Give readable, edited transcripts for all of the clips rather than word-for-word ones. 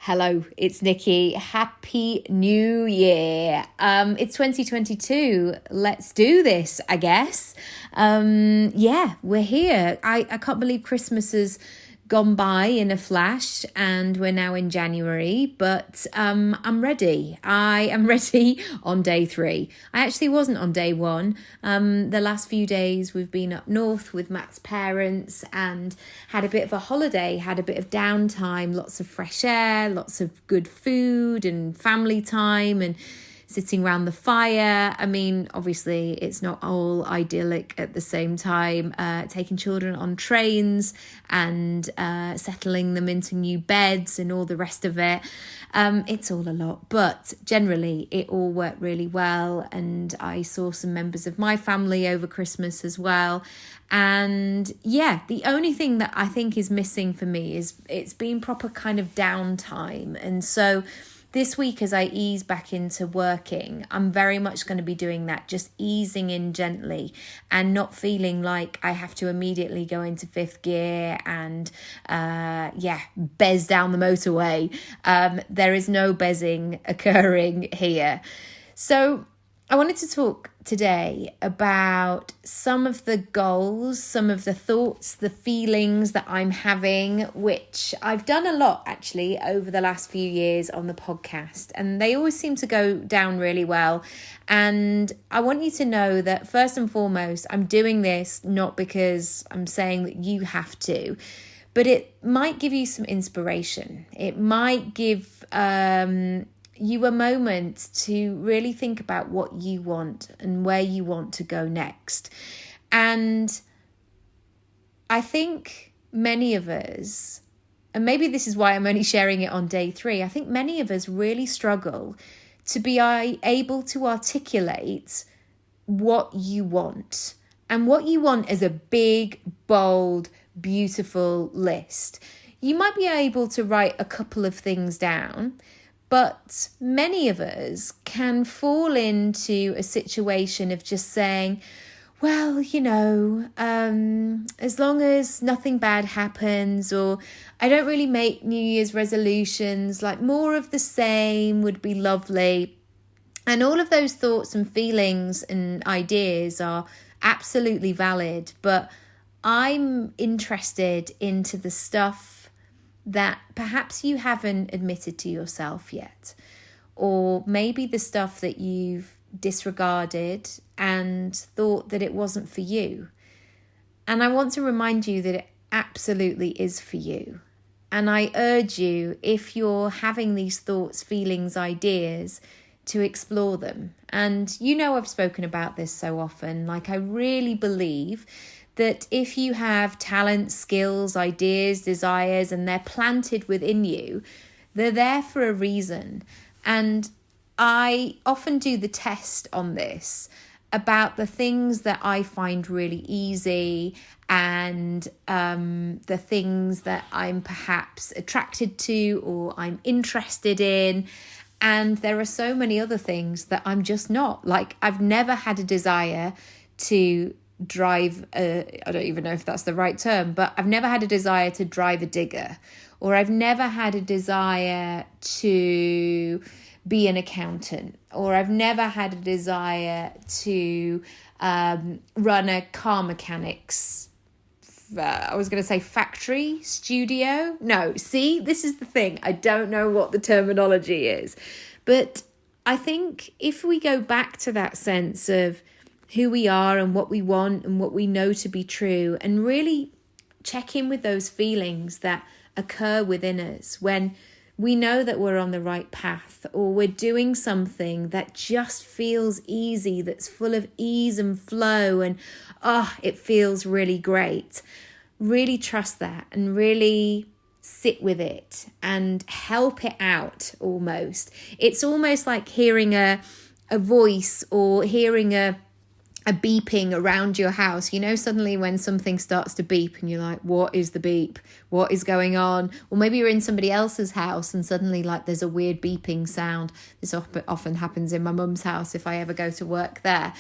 Hello, it's Nikki. Happy New Year. It's 2022. Let's do this, I guess. We're here. I can't believe Christmas has gone by in a flash and we're now in January, but I'm ready. I am ready on day 3. I actually wasn't on day 1. The last few days we've been up north with Matt's parents and had a bit of a holiday, had a bit of downtime, lots of fresh air, lots of good food and family time and sitting around the fire. I mean, obviously, it's not all idyllic at the same time. Taking children on trains and settling them into new beds and all the rest of it. It's all a lot, but generally it all worked really well. And I saw some members of my family over Christmas as well. And yeah, the only thing that I think is missing for me is it's been proper kind of downtime. And so this week, as I ease back into working, I'm very much going to be doing that, just easing in gently and not feeling like I have to immediately go into 5th gear and, bez down the motorway. There is no bezzing occurring here. So I wanted to talk today about some of the goals, some of the thoughts, the feelings that I'm having, which I've done a lot actually over the last few years on the podcast, and they always seem to go down really well. And I want you to know that first and foremost, I'm doing this not because I'm saying that you have to, but it might give you some inspiration. It might give you a moment to really think about what you want and where you want to go next. And I think many of us, and maybe this is why I'm only sharing it on day 3, I think many of us really struggle to be able to articulate what you want. And what you want is a big, bold, beautiful list. You might be able to write a couple of things down, but many of us can fall into a situation of just saying, well, as long as nothing bad happens, or I don't really make New Year's resolutions, like more of the same would be lovely. And all of those thoughts and feelings and ideas are absolutely valid, but I'm interested into the stuff that perhaps you haven't admitted to yourself yet, or maybe the stuff that you've disregarded and thought that it wasn't for you. And I want to remind you that it absolutely is for you. And I urge you, if you're having these thoughts, feelings, ideas, to explore them. And I've spoken about this so often. Like, I really believe that if you have talents, skills, ideas, desires, and they're planted within you, they're there for a reason. And I often do the test on this about the things that I find really easy and the things that I'm perhaps attracted to or I'm interested in. And there are so many other things that I'm just not. Like, I've never had a desire to drive I don't even know if that's the right term, but I've never had a desire to drive a digger, or I've never had a desire to be an accountant, or I've never had a desire to run a car mechanics I was going to say factory, studio. No, see, this is the thing. I don't know what the terminology is, but I think if we go back to that sense of who we are and what we want and what we know to be true, and really check in with those feelings that occur within us when we know that we're on the right path, or we're doing something that just feels easy, that's full of ease and flow, and it feels really great. Really trust that and really sit with it and help it out almost. It's almost like hearing a voice or hearing a beeping around your house. Suddenly when something starts to beep and you're like, what is the beep? What is going on? Or maybe you're in somebody else's house and suddenly like there's a weird beeping sound. This often happens in my mum's house if I ever go to work there.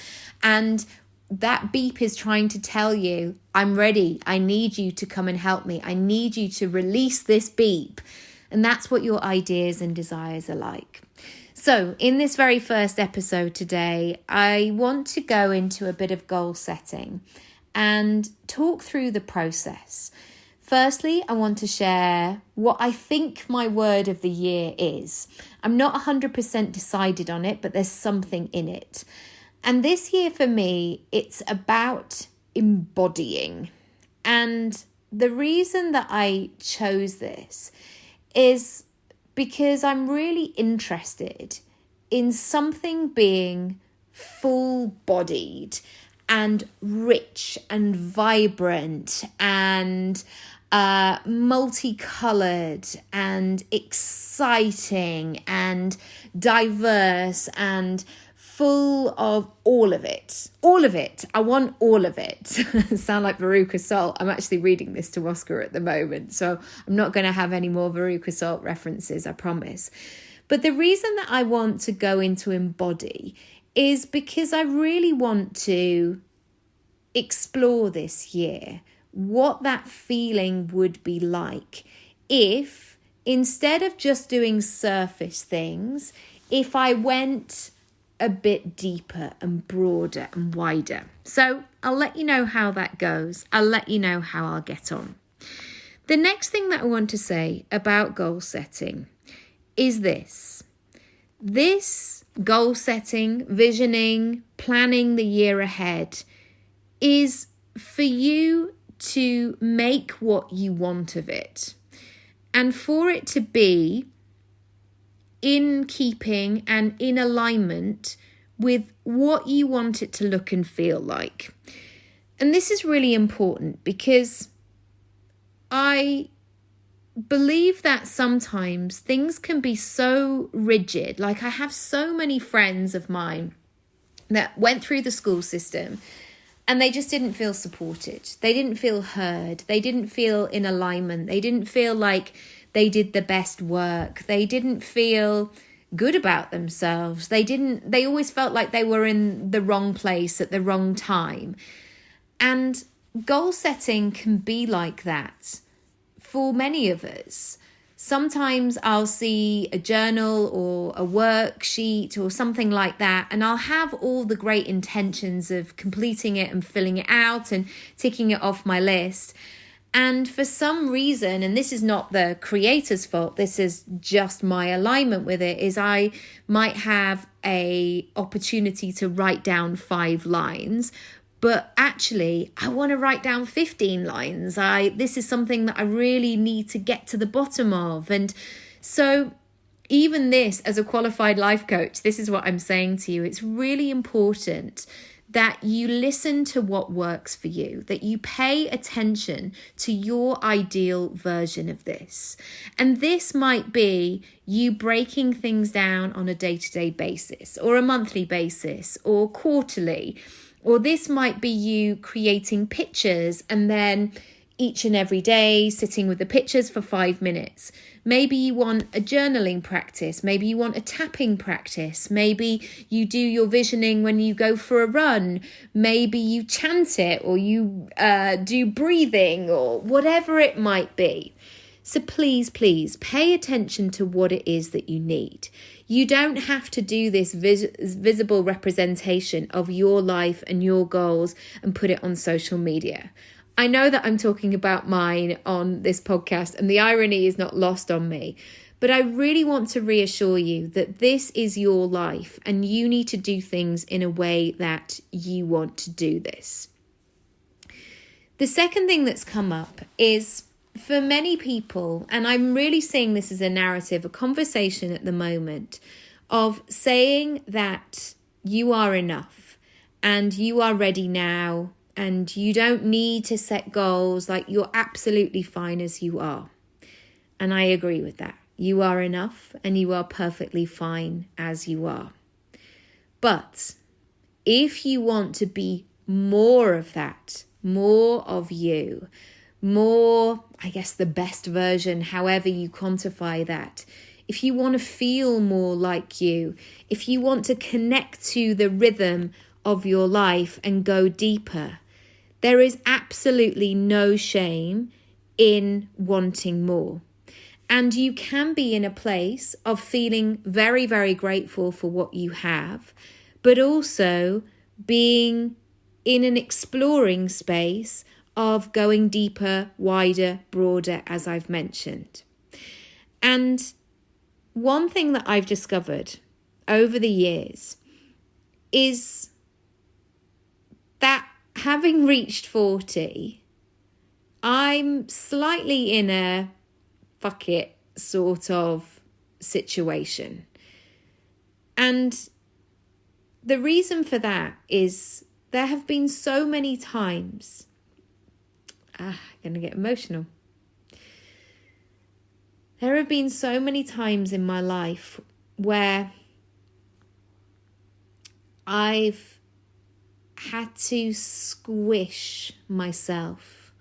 And that beep is trying to tell you, I'm ready. I need you to come and help me. I need you to release this beep. And that's what your ideas and desires are like. So in this very first episode today, I want to go into a bit of goal setting and talk through the process. Firstly, I want to share what I think my word of the year is. I'm not 100% decided on it, but there's something in it. And this year for me, it's about embodying. And the reason that I chose this is because I'm really interested in something being full-bodied and rich and vibrant and multicolored and exciting and diverse and full of all of it. All of it. I want all of it. Sound like Veruca Salt. I'm actually reading this to Oscar at the moment, so I'm not going to have any more Veruca Salt references, I promise. But the reason that I want to go into embody is because I really want to explore this year what that feeling would be like if, instead of just doing surface things, if I went a bit deeper and broader and wider. So I'll let you know how that goes. I'll let you know how I'll get on. The next thing that I want to say about goal setting is this. This goal setting, visioning, planning the year ahead is for you to make what you want of it, and for it to be in keeping and in alignment with what you want it to look and feel like. And this is really important because I believe that sometimes things can be so rigid. Like, I have so many friends of mine that went through the school system and they just didn't feel supported. They didn't feel heard. They didn't feel in alignment. They didn't feel like they did the best work. They didn't feel good about themselves. They always felt like they were in the wrong place at the wrong time. And goal setting can be like that for many of us. Sometimes I'll see a journal or a worksheet or something like that, and I'll have all the great intentions of completing it and filling it out and ticking it off my list. And for some reason, and this is not the creator's fault, this is just my alignment with it, is I might have a opportunity to write down 5 lines, but actually I want to write down 15 lines. This is something that I really need to get to the bottom of. And so even this, as a qualified life coach, this is what I'm saying to you. It's really important that you listen to what works for you, that you pay attention to your ideal version of this. And this might be you breaking things down on a day-to-day basis or a monthly basis or quarterly. Or this might be you creating pictures and then each and every day sitting with the pictures for 5 minutes. Maybe you want a journaling practice. Maybe you want a tapping practice. Maybe you do your visioning when you go for a run. Maybe you chant it, or you do breathing, or whatever it might be. So please pay attention to what it is that you need. You don't have to do this visible representation of your life and your goals and put it on social media. I know that I'm talking about mine on this podcast, and the irony is not lost on me. But I really want to reassure you that this is your life and you need to do things in a way that you want to do this. The second thing that's come up is, for many people, and I'm really seeing this as a narrative, a conversation at the moment, of saying that you are enough and you are ready now and you don't need to set goals, like you're absolutely fine as you are. And I agree with that. You are enough and you are perfectly fine as you are. But if you want to be more of that, more of you, more, I guess, the best version, however you quantify that, if you want to feel more like you, if you want to connect to the rhythm of your life and go deeper, there is absolutely no shame in wanting more. And you can be in a place of feeling very, very grateful for what you have, but also being in an exploring space of going deeper, wider, broader, as I've mentioned. And one thing that I've discovered over the years is that having reached 40, I'm slightly in a fuck it sort of situation. And the reason for that is there have been so many times, I'm going to get emotional. There have been so many times in my life where I've had to squish myself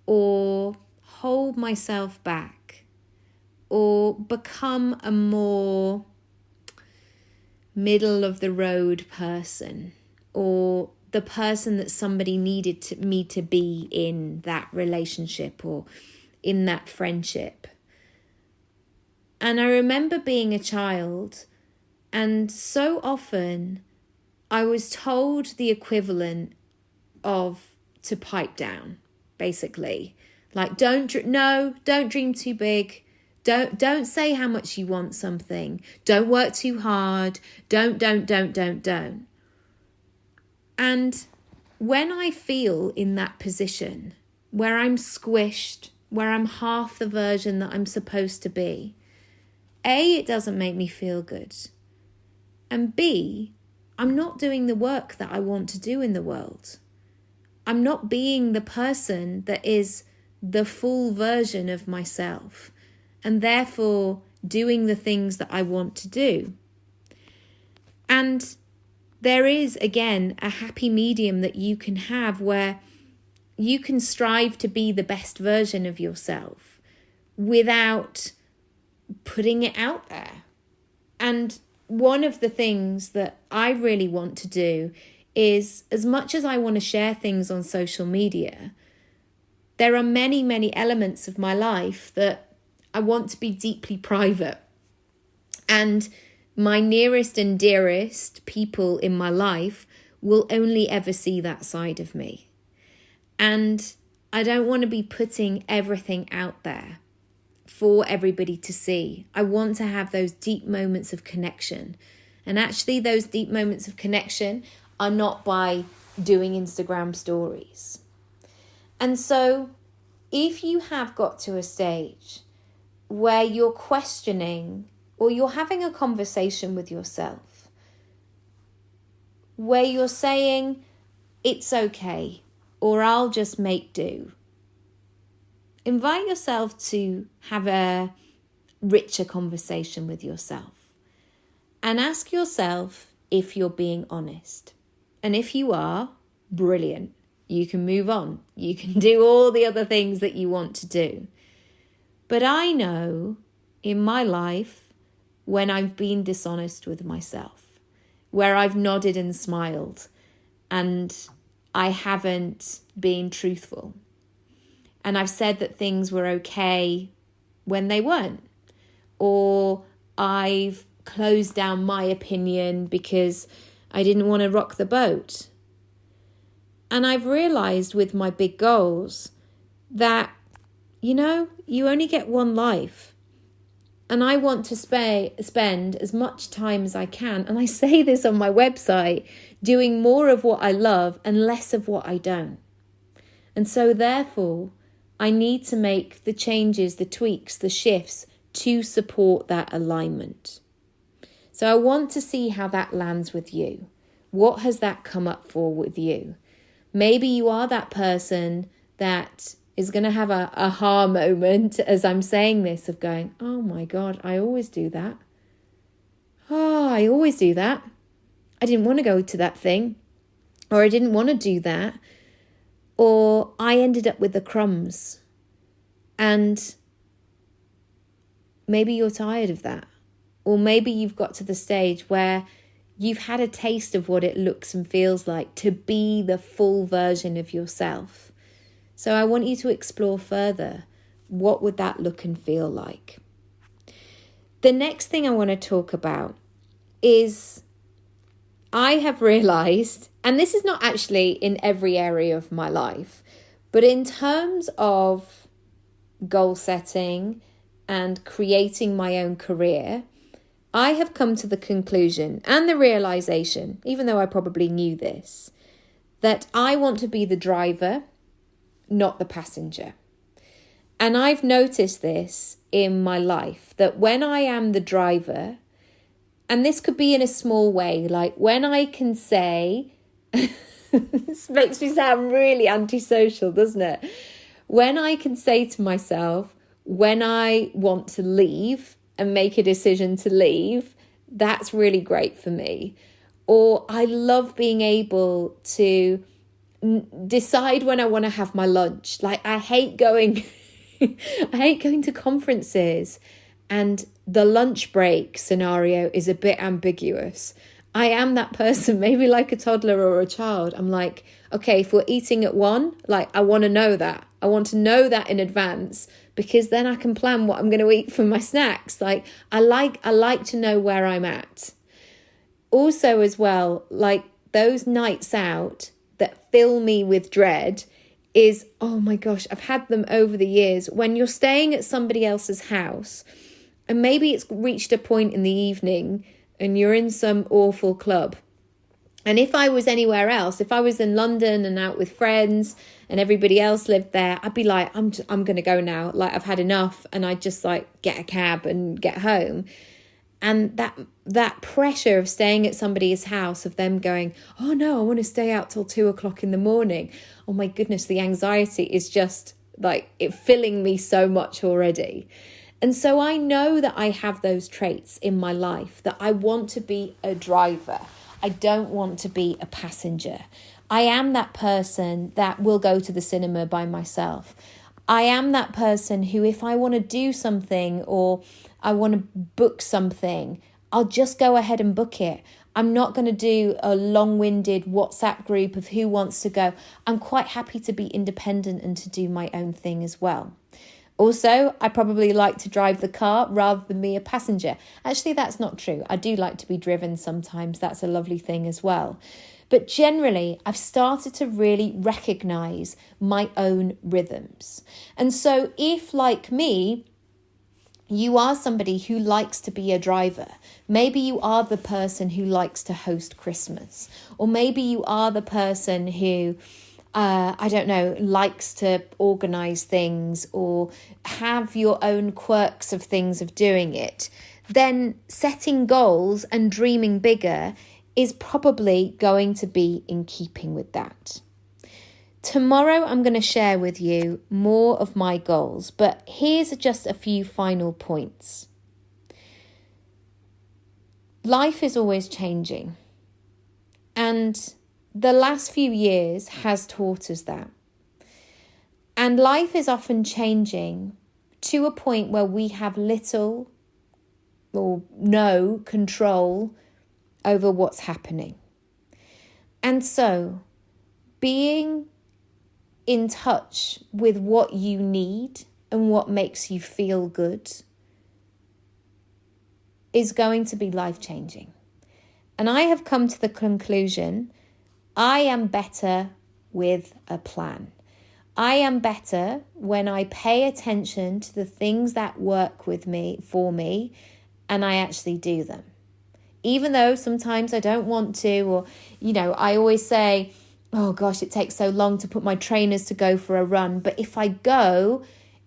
or hold myself back or become a more middle of the road person, or the person that somebody needed me to be in that relationship or in that friendship. And I remember being a child, and so often I was told the equivalent of to pipe down, basically. Like, don't dream too big. Don't say how much you want something. Don't work too hard. Don't. And when I feel in that position where I'm squished, where I'm half the version that I'm supposed to be, A, it doesn't make me feel good. And B, I'm not doing the work that I want to do in the world. I'm not being the person that is the full version of myself, and therefore doing the things that I want to do. And there is, again, a happy medium that you can have where you can strive to be the best version of yourself without putting it out there. And one of the things that I really want to do is, as much as I want to share things on social media, there are many, many elements of my life that I want to be deeply private. And my nearest and dearest people in my life will only ever see that side of me. And I don't want to be putting everything out there for everybody to see. I want to have those deep moments of connection. And actually, those deep moments of connection are not by doing Instagram stories. And so if you have got to a stage where you're questioning or you're having a conversation with yourself, where you're saying, it's okay, or I'll just make do, invite yourself to have a richer conversation with yourself and ask yourself if you're being honest. And if you are, brilliant. You can move on. You can do all the other things that you want to do. But I know in my life when I've been dishonest with myself, where I've nodded and smiled and I haven't been truthful. And I've said that things were okay when they weren't. Or I've closed down my opinion because I didn't want to rock the boat. And I've realized with my big goals that, you only get one life. And I want to spend as much time as I can. And I say this on my website, doing more of what I love and less of what I don't. And so therefore, I need to make the changes, the tweaks, the shifts to support that alignment. So I want to see how that lands with you. What has that come up for with you? Maybe you are that person that is going to have a aha moment as I'm saying this of going, oh my God, I always do that. Oh, I always do that. I didn't want to go to that thing, or I didn't want to do that, or I ended up with the crumbs. And maybe you're tired of that. Or maybe you've got to the stage where you've had a taste of what it looks and feels like to be the full version of yourself. So I want you to explore further. what would that look and feel like? The next thing I want to talk about is I have realized, and this is not actually in every area of my life, but in terms of goal setting and creating my own career, I have come to the conclusion and the realization, even though I probably knew this, that I want to be the driver, not the passenger. And I've noticed this in my life, that when I am the driver, and this could be in a small way, like when I can say, this makes me sound really antisocial, doesn't it? When I can say to myself, when I want to leave and make a decision to leave, that's really great for me. Or I love being able to decide when I want to have my lunch. Like I hate going to conferences and the lunch break scenario is a bit ambiguous. I am that person, maybe like a toddler or a child. I'm like, okay, if we're eating at 1, like I want to know that. I want to know that in advance, because then I can plan what I'm going to eat for my snacks. Like I like to know where I'm at. Also as well, like those nights out that fill me with dread is, oh my gosh, I've had them over the years. When you're staying at somebody else's house and maybe it's reached a point in the evening and you're in some awful club. And if I was anywhere else, if I was in London and out with friends and everybody else lived there, I'd be like, I'm going to go now. Like I've had enough. And I'd just like get a cab and get home. And that pressure of staying at somebody's house, of them going, oh no, I want to stay out till 2:00 in the morning. Oh my goodness, the anxiety is just like it filling me so much already. And so I know that I have those traits in my life, that I want to be a driver. I don't want to be a passenger. I am that person that will go to the cinema by myself. I am that person who, if I want to do something or I want to book something, I'll just go ahead and book it. I'm not going to do a long-winded WhatsApp group of who wants to go. I'm quite happy to be independent and to do my own thing as well. Also, I probably like to drive the car rather than be a passenger. Actually, that's not true. I do like to be driven sometimes. That's a lovely thing as well. But generally, I've started to really recognize my own rhythms. And so if, like me, you are somebody who likes to be a driver, maybe you are the person who likes to host Christmas, or maybe you are the person who likes to organize things or have your own quirks of things of doing it, then setting goals and dreaming bigger is probably going to be in keeping with that. Tomorrow, I'm going to share with you more of my goals, but here's just a few final points. Life is always changing, and the last few years has taught us that. And life is often changing to a point where we have little or no control over what's happening. And so, being in touch with what you need and what makes you feel good is going to be life-changing. And I have come to the conclusion, I am better with a plan. I am better when I pay attention to the things that work for me, and I actually do them. Even though sometimes I don't want to, or, I always say, oh gosh, it takes so long to put my trainers to go for a run. But if I go,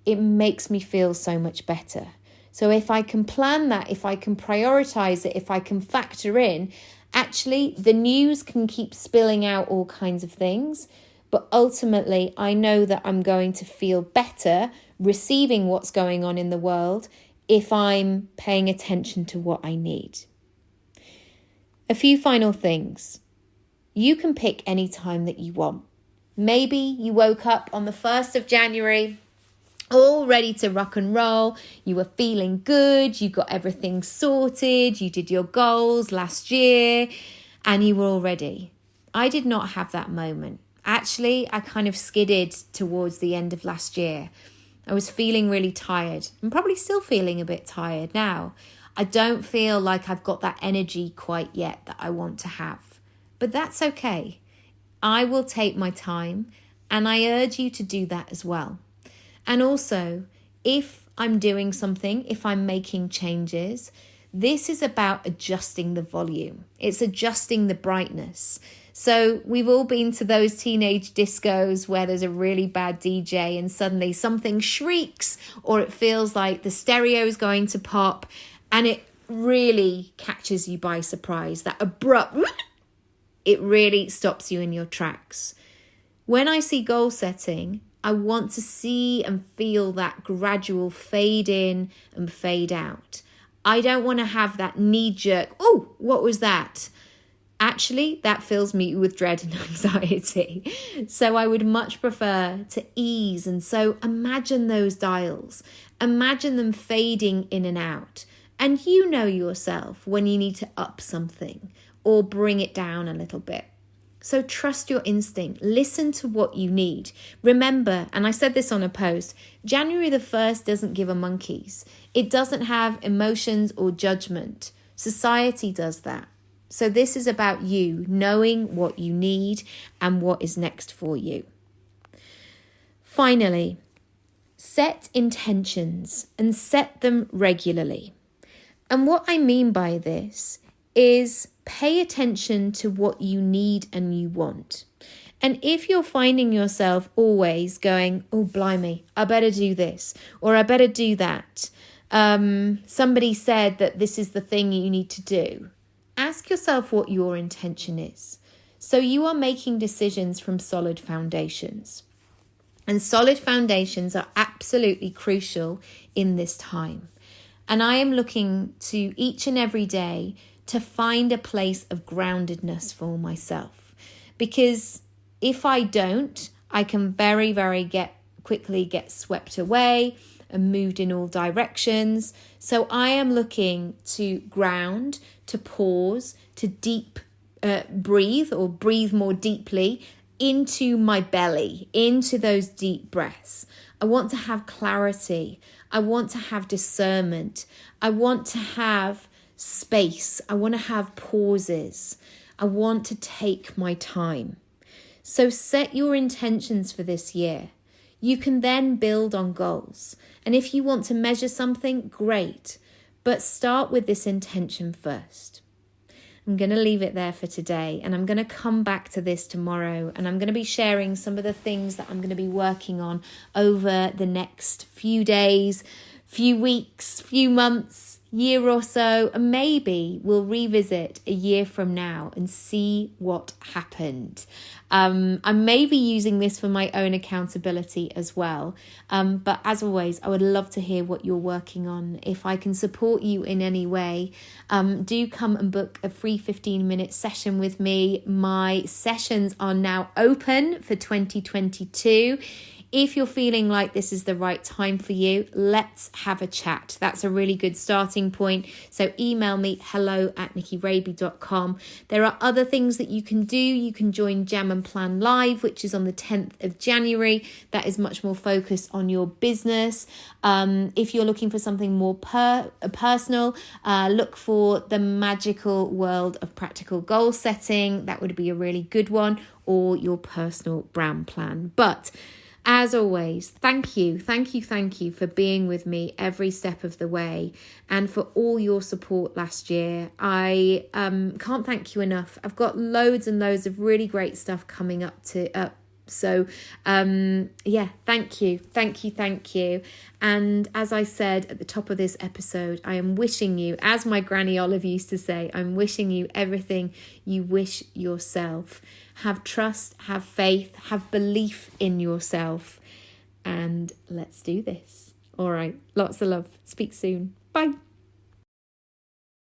it makes me feel so much better. So if I can plan that, if I can prioritize it, if I can factor in, actually the news can keep spilling out all kinds of things. But ultimately, I know that I'm going to feel better receiving what's going on in the world if I'm paying attention to what I need. A few final things. You can pick any time that you want. Maybe you woke up on the 1st of January, all ready to rock and roll. You were feeling good. You got everything sorted. You did your goals last year and you were all ready. I did not have that moment. Actually, I kind of skidded towards the end of last year. I was feeling really tired. I'm probably still feeling a bit tired now. I don't feel like I've got that energy quite yet that I want to have. But that's okay. I will take my time, and I urge you to do that as well. And also, if I'm doing something, if I'm making changes, this is about adjusting the volume. It's adjusting the brightness. So we've all been to those teenage discos where there's a really bad DJ and suddenly something shrieks, or it feels like the stereo is going to pop, and it really catches you by surprise. That abrupt, it really stops you in your tracks. When I see goal setting, I want to see and feel that gradual fade in and fade out. I don't want to have that knee-jerk, oh, what was that? Actually, that fills me with dread and anxiety. So I would much prefer to ease. And so imagine those dials. Imagine them fading in and out. And you know yourself when you need to up something or bring it down a little bit. So trust your instinct. Listen to what you need. Remember, and I said this on a post, January the 1st doesn't give a monkeys. It doesn't have emotions or judgment. Society does that. So this is about you knowing what you need and what is next for you. Finally, set intentions and set them regularly. And what I mean by this is pay attention to what you need and you want. And if you're finding yourself always going, oh, blimey, I better do this, or I better do that. Somebody said that this is the thing you need to do. Ask yourself what your intention is. So you are making decisions from solid foundations. And solid foundations are absolutely crucial in this time. And I am looking to each and every day to find a place of groundedness for myself. Because if I don't, I can very, very quickly get swept away and moved in all directions. So I am looking to ground, to pause, to breathe or breathe more deeply into my belly, into those deep breaths. I want to have clarity. I want to have discernment. I want to have space. I want to have pauses. I want to take my time. So set your intentions for this year. You can then build on goals. And if you want to measure something, great. But start with this intention first. I'm going to leave it there for today, and I'm going to come back to this tomorrow, and I'm going to be sharing some of the things that I'm going to be working on over the next few days, few weeks, few months, year or so, and maybe we'll revisit a year from now and see what happened. I may be using this for my own accountability as well. But as always, I would love to hear what you're working on. If I can support you in any way, do come and book a free 15-minute session with me. My sessions are now open for 2022. If you're feeling like this is the right time for you, let's have a chat. That's a really good starting point. So email me hello@nikkiraby.com. There are other things that you can do. You can join Jam and Plan Live, which is on the 10th of January. That is much more focused on your business. If you're looking for something more personal, look for the Magical World of Practical Goal Setting. That would be a really good one, or your personal brand plan. But as always, thank you for being with me every step of the way and for all your support last year. I can't thank you enough. I've got loads and loads of really great stuff coming up. So thank you. And as I said at the top of this episode, I am wishing you, as my Granny Olive used to say, I'm wishing you everything you wish yourself. Have trust, have faith, have belief in yourself, and let's do this. All right, lots of love. Speak soon. Bye.